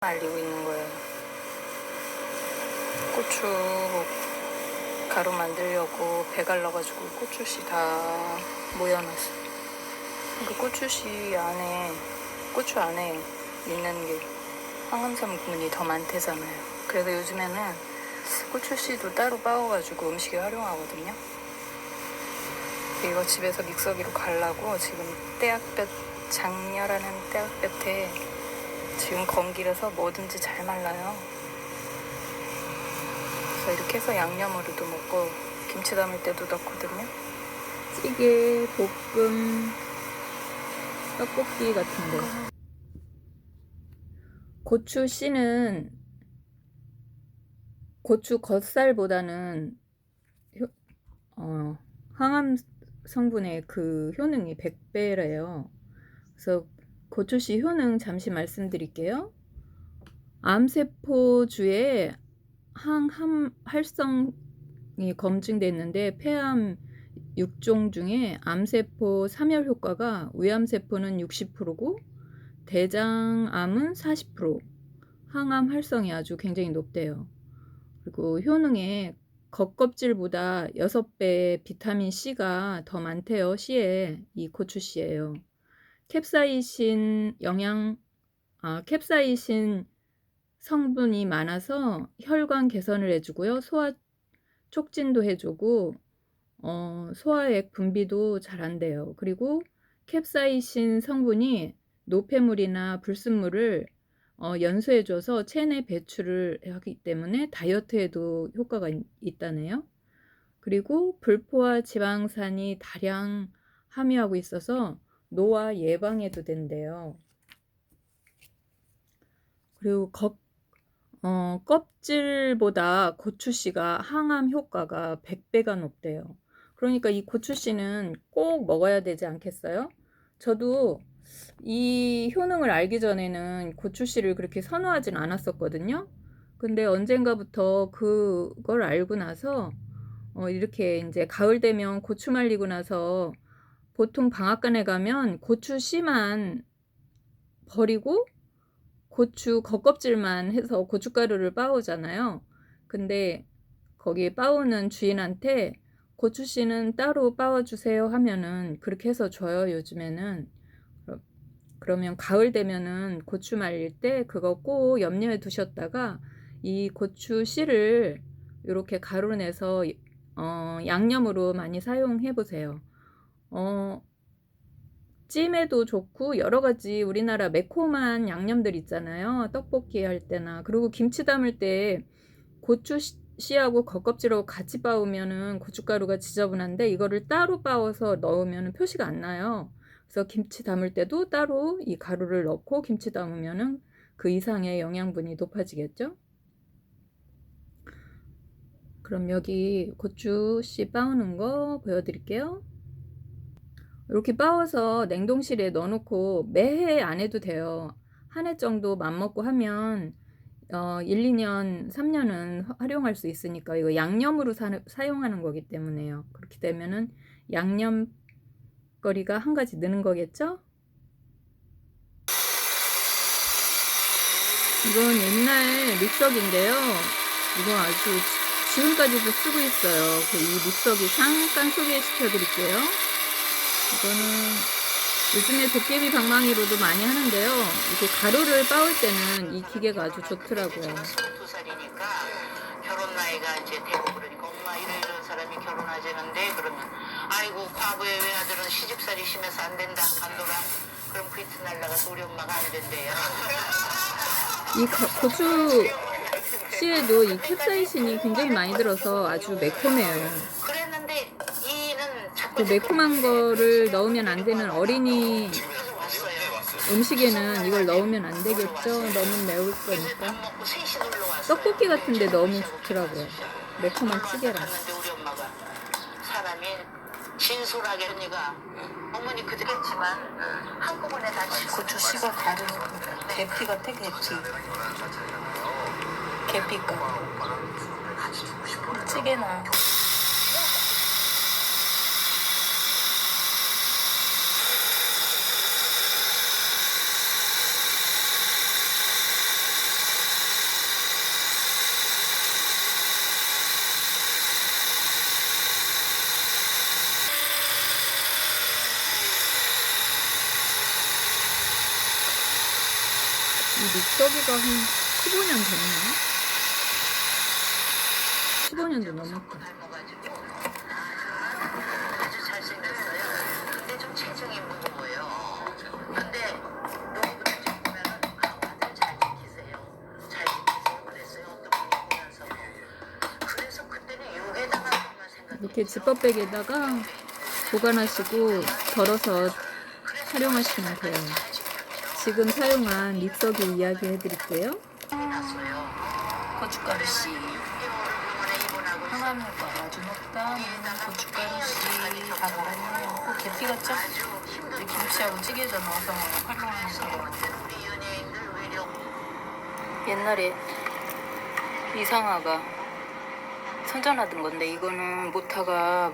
말리고 있는 거예요. 고추 가루 만들려고 배 갈라가지고 고추씨 다 모여놨어요. 그 고추씨 안에, 고추 안에 있는 게 황금성분이 더 많대잖아요. 그래서 요즘에는 고추씨도 따로 빻아가지고 음식에 활용하거든요. 이거 집에서 믹서기로 갈라고 지금 장렬하는 떼약볕에 지금 건기라서 뭐든지 잘 말라요. 그래서 이렇게 해서 양념으로도 먹고 김치 담을 때도 넣거든요. 찌개, 볶음, 떡볶이 같은 거. 고추 씨는 고추 겉살보다는 항암 성분의 그 효능이 100배래요. 그래서 고추 씨 효능 잠시 말씀드릴게요. 암세포주에 항암 활성이 검증됐는데 폐암 6종 중에 암세포 사멸 효과가 위암세포는 60%고 대장암은 40%, 항암 활성이 아주 굉장히 높대요. 그리고 효능에 겉껍질보다 6배 비타민 C가 더 많대요. C에 이 고추씨예요. 캡사이신 캡사이신 성분이 많아서 혈관 개선을 해주고요. 소화 촉진도 해주고 소화액 분비도 잘 안 돼요. 그리고 캡사이신 성분이 노폐물이나 불순물을 연소해줘서 체내 배출을 하기 때문에 다이어트에도 효과가 있다네요. 그리고 불포화 지방산이 다량 함유하고 있어서 노화 예방에도 된대요. 그리고 껍질보다 고추씨가 항암 효과가 100배가 높대요. 그러니까 이 고추씨는 꼭 먹어야 되지 않겠어요? 저도 이 효능을 알기 전에는 고추씨를 그렇게 선호하진 않았었거든요. 근데 언젠가부터 그걸 알고 나서 이렇게 이제 가을 되면 고추 말리고 나서 보통 방앗간에 가면 고추씨만 버리고 고추 겉껍질만 해서 고춧가루를 빻으잖아요. 근데 거기 빻는 주인한테 고추씨는 따로 빻아주세요 하면은 그렇게 해서 줘요, 요즘에는. 그러면 가을 되면은 고추 말릴 때 그거 꼭 염려해 두셨다가 이 고추씨를 이렇게 가루 내서 양념으로 많이 사용해 보세요. 찜에도 좋고 여러 가지 우리나라 매콤한 양념들 있잖아요. 떡볶이 할 때나 그리고 김치 담을 때 고추 씨하고 겉껍질하고 같이 빻으면은 고춧가루가 지저분한데 이거를 따로 빻아서 넣으면 표시가 안 나요. 그래서 김치 담을 때도 따로 이 가루를 넣고 김치 담으면은 그 이상의 영양분이 높아지겠죠. 그럼 여기 고추 씨 빻는 거 보여드릴게요. 이렇게 빻아서 냉동실에 넣어놓고 매해 안 해도 돼요. 한 해 정도 맘먹고 하면 1, 2년, 3년은 활용할 수 있으니까 이거 양념으로 사용하는 거기 때문에요. 그렇게 되면은 양념거리가 한 가지 느는 거겠죠? 이건 옛날 믹서기인데요. 이거 아주 지금까지도 쓰고 있어요. 이 믹서기 잠깐 소개시켜 드릴게요. 이거는 요즘에 도깨비 방망이로도 많이 하는데요. 이렇게 가루를 빻을 때는 이 기계가 아주 좋더라고요. 22살이니까 결혼 나이가 이제 되고 그러니까 엄마 이런 사람이 결혼하자는데 그러면 아이고 과부의 외아들은 시집살이 심해서 안 된다 간도라. 그럼 그 이튿날 나가서 우리 엄마가 안 된대요. 이 고추 씨에도 이 캡사이신이 굉장히 많이 들어서 아주 매콤해요. 그랬는데 이는 그 매콤한 거를 넣으면 안 되는 어린이 음식에는 이걸 넣으면 안 되겠죠. 너무 매울 거니까. 떡볶이 같은 데 넣으면 좋더라고요. 매콤한 찌개랑. 우리 엄마가 사람이 진솔하게 언니가 어머니 그랬지만 한꺼번에 다 고추 씨가 다른 계피 같아 계피 계피가 찌개나 믹서기가 한 15년 됐나? 15년도 넘었다. 닮아가지고 아주 잘생겼어요. 근데 좀 체중이 무거워요. 근데 누구보다 좀 보면은 아들 잘 지키세요. 잘 지키세요. 그랬어요. 어떤 분이 보면서. 그래서 그때는 욕에다가 한번 생각했죠. 이렇게 지퍼백에다가 보관하시고 덜어서 활용하시면 돼요. 지금 사용한 믹서기 이야기 해드릴게요. 고춧가루 씨, 항암효과 아주 높다. 고춧가루 씨 다 갈았네요. 꼭 계피 같죠? 이제 김치하고 찌개에다 넣어서 활용하는 거. 옛날에 이상아가 선전하던 건데 이거는 모타가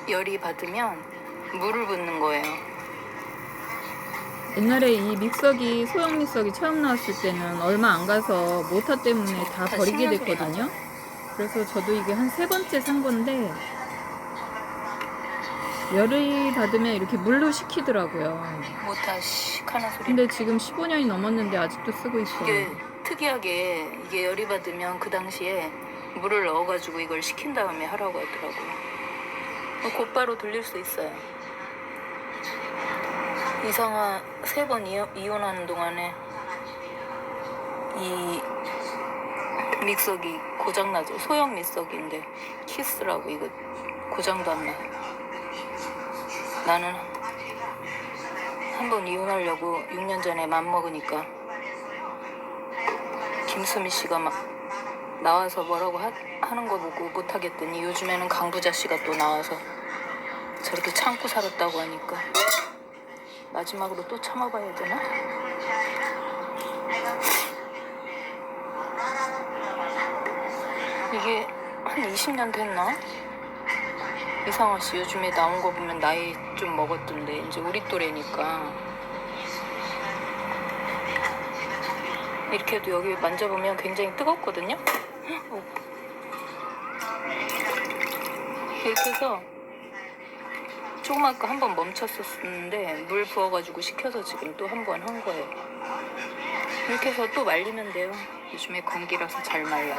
열이 받으면 물을 붓는 거예요. 옛날에 이 믹서기, 소형 믹서기 처음 나왔을 때는 얼마 안 가서 모터 때문에 다 버리게 됐거든요. 그래서 저도 이게 한 3번째 산 건데 열이 받으면 이렇게 물로 식히더라고요. 모타 시카나 소리. 근데 지금 15년이 넘었는데 아직도 쓰고 있어요. 이게 특이하게 이게 열이 받으면 그 당시에 물을 넣어가지고 이걸 식힌 다음에 하라고 하더라고요. 곧바로 돌릴 수 있어요. 이상아 3번 이혼하는 동안에 이 믹서기 고장나죠. 소형 믹서기인데 키스라고 이거 고장도 안 나요. 나는 한 번 이혼하려고 6년 전에 맘먹으니까 김수미 씨가 막 나와서 뭐라고 하는 거 보고 못하겠더니 요즘에는 강부자 씨가 또 나와서 저렇게 참고 살았다고 하니까 마지막으로 또 참아봐야 되나? 이게 한 20년 됐나? 이상아 씨 요즘에 나온 거 보면 나이 좀 먹었던데 이제 우리 또래니까 이렇게 해도 여기 만져보면 굉장히 뜨겁거든요? 이렇게 해서 조금 아까 한 번 멈췄었는데 물 부어가지고 식혀서 지금 또 한 번 한 거예요. 이렇게 해서 또 말리면 돼요. 요즘에 건기라서 잘 말라요.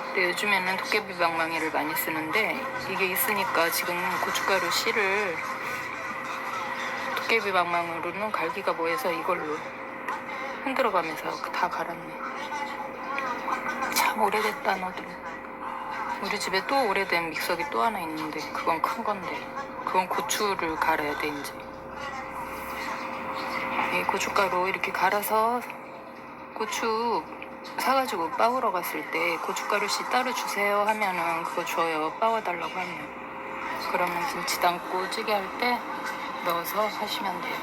근데 요즘에는 도깨비 방망이를 많이 쓰는데 이게 있으니까 지금 고춧가루 씨를 도깨비 방망이로는 갈기가 뭐해서 이걸로 흔들어가면서 다 갈았네. 참 오래됐다 너도. 우리 집에 또 오래된 믹서기 또 하나 있는데 그건 큰 건데 그건 고추를 갈아야 돼 이제. 이 고춧가루 이렇게 갈아서 고추 사가지고 빻으러 갔을 때 고춧가루 씨 따로 주세요 하면은 그거 줘요. 빻아달라고 하면. 그러면 김치 담고 찌개 할 때 넣어서 하시면 돼요.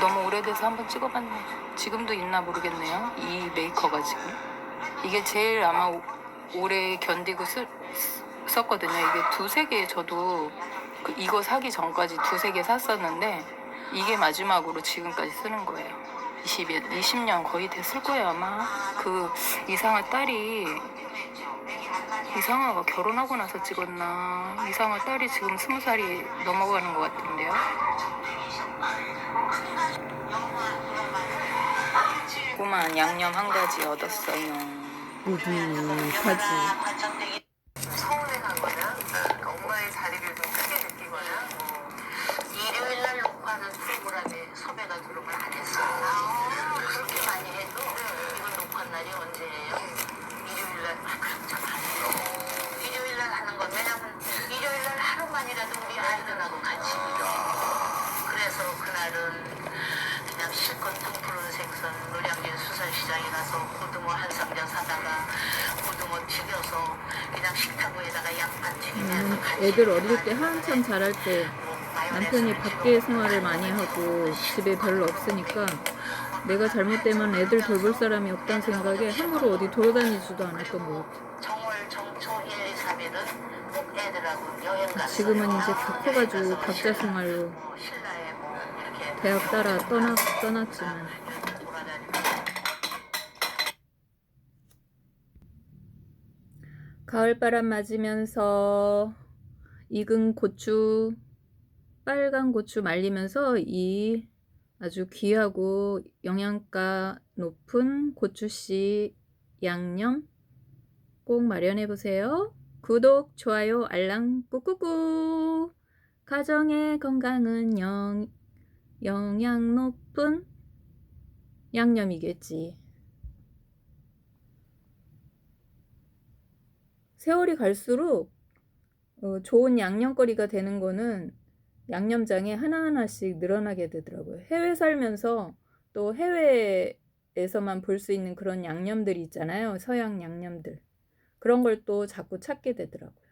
너무 오래돼서 한번 찍어봤네. 지금도 있나 모르겠네요. 이 메이커가 지금. 이게 제일 아마 오래 견디고 썼거든요. 이게 2-3개 저도 이거 사기 전까지 2-3개 샀었는데 이게 마지막으로 지금까지 쓰는 거예요. 20년 거의 됐을 거예요 아마. 그 이상아 딸이 이상아가 결혼하고 나서 찍었나. 이상아 딸이 지금 20살이 넘어가는 것 같은데요. 고만 양념 한 가지 얻었어요. 무디하지. 서울에 가거나 엄마의 자리를 좀 크게 느끼거나 일요일 날 녹화하는 프로그램에 섭외가 들어오면 안 했어요. 그렇게 많이 해도 이건 녹화 날이 언제예요? 일요일 날 그럼 참 안 해요. 일요일 날 하는 건 왜냐면 일요일 날 하루만이라도 우리 아이들하고 같이 그래서 그날은 그냥 실컷 푸른 생선 노량진 수산시장에 가서 고등어 한 상자 사다가 고등어 튀겨서 그냥 식탁위에다가 양파 튀기면서 같이 애들 어릴 때 한참 자랄 때 남편이 밖에 생활을 많이 하고 집에 별로 없으니까 내가 잘못되면 애들 돌볼 사람이 없다는 생각에 함부로 어디 돌아다니지도 않았던 것 같아. 정월 정초 1, 2, 3일은 꼭 애들하고 여행 갔어요. 지금은 이제 다 커가지고 각자 생활로 신라에 이렇게 대학 따라 떠났지만 돌아다니면서 가을바람 맞으면서 익은 고추 빨간 고추 말리면서 이 아주 귀하고 영양가 높은 고추씨 양념 꼭 마련해 보세요. 구독, 좋아요, 알람 꾹꾹꾹. 가정의 건강은 영양 높은 양념이겠지. 세월이 갈수록 좋은 양념거리가 되는 거는 양념장에 하나하나씩 늘어나게 되더라고요. 해외 살면서 또 해외에서만 볼 수 있는 그런 양념들이 있잖아요. 서양 양념들. 그런 걸 또 자꾸 찾게 되더라고요.